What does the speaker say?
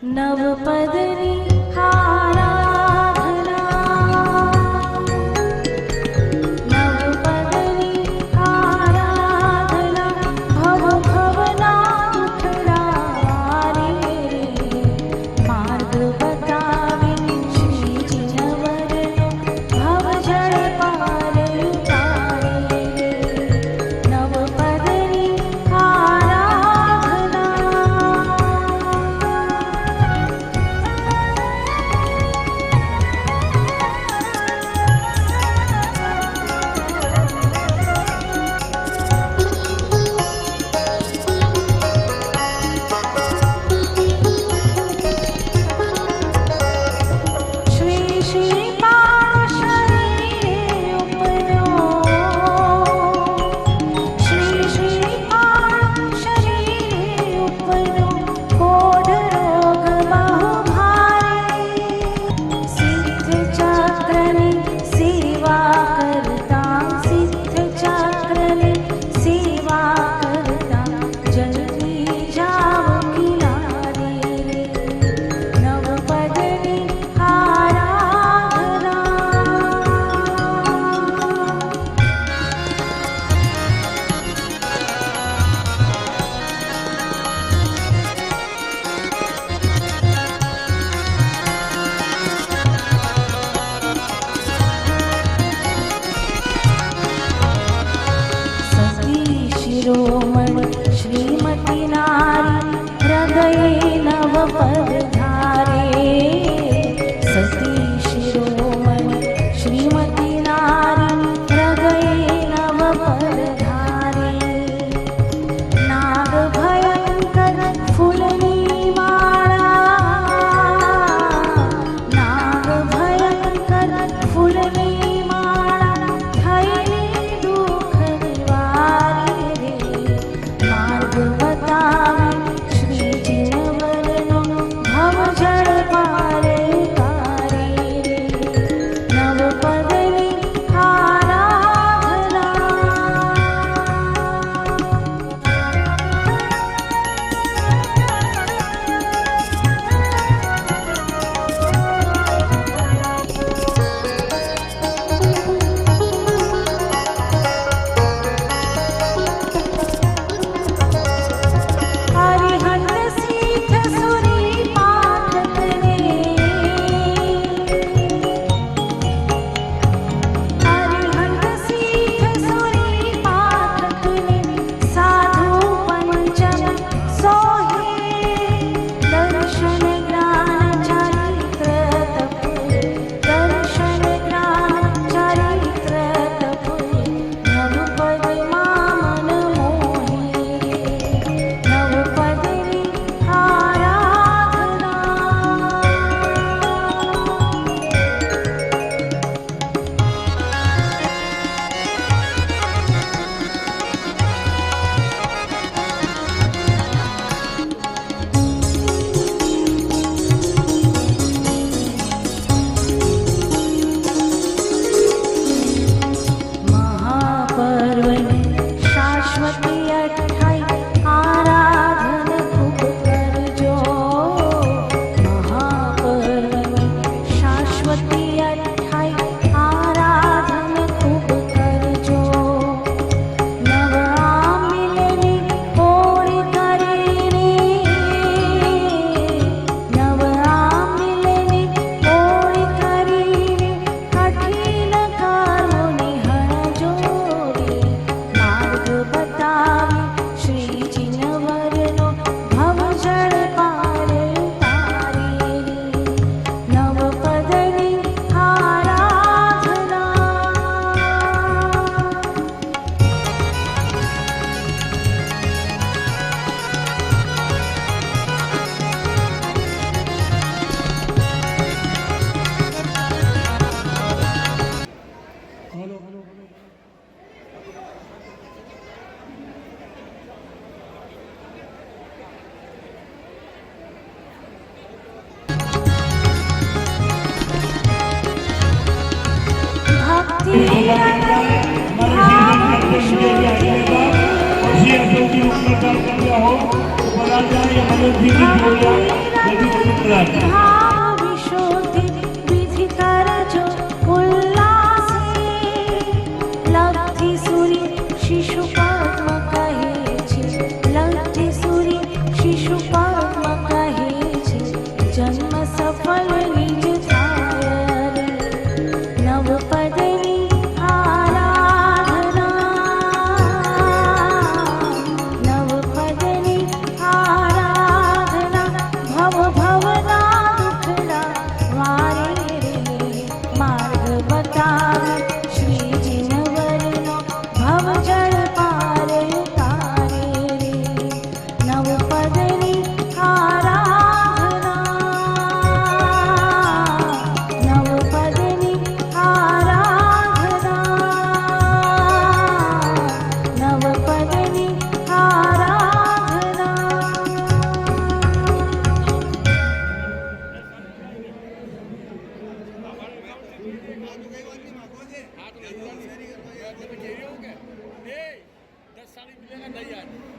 नवपदरी आराधना, नवपदरी आराधना, भव भवना दुखडारी मार्ग बतावे श्री जिनवरनो भव जळ पार उतारे नवपदरी आराधना। श्री श्रीपाद शरीरे उपनो, श्री श्रीपाद शरीरे उपनो, कोढ रोग बहु भारे, सिद्ध चक्रनी सेवा करता, सिद्ध चक्रनी सेवा करता, जल्दी जाओ किनारे नवपदरी आराधना। सती शिरोमणि श्रीमती नारी हृदये नवपद धारे, सती शिरोमणि श्रीमती नारी हृदये नवपद धारे, नाग भयंकर फुलनी माळा, नाग भयंकर फुलनी माळा, थैली दुःख निवारे मार्ग बतावे श्री जिनवरनो भव जळ पार उतारे नवपदरी आराधना। हरिहंत सीठ सुरी पाठकने, हरिहंत सीठ सुरी पाठकने, साधु पंचम सोहे, दर्शन ज्ञान चरित्र तपे, दर्शन ज्ञान चरित्र तपे, नवपद मामन मोहे नवपदरी आराधना। महापर्वणि शाश्वती अठाई आराधन खूब करजो, महापर्वणि शाश्वती अठाई आराधन खूब करजो, नव आमिलनी ओळी करीने, नव आमिलनी ओळी करीने, कठीण कर्मोनी हणजोडी मार्ग बतावे श्री जिनवरनो भव जळ पार उतारे नवपदरी आराधना। भक्ति भाव शुद्धि, हो तो बना जाए मनोधि की जोड़िया गाड़ी मिलेगा नहीं आज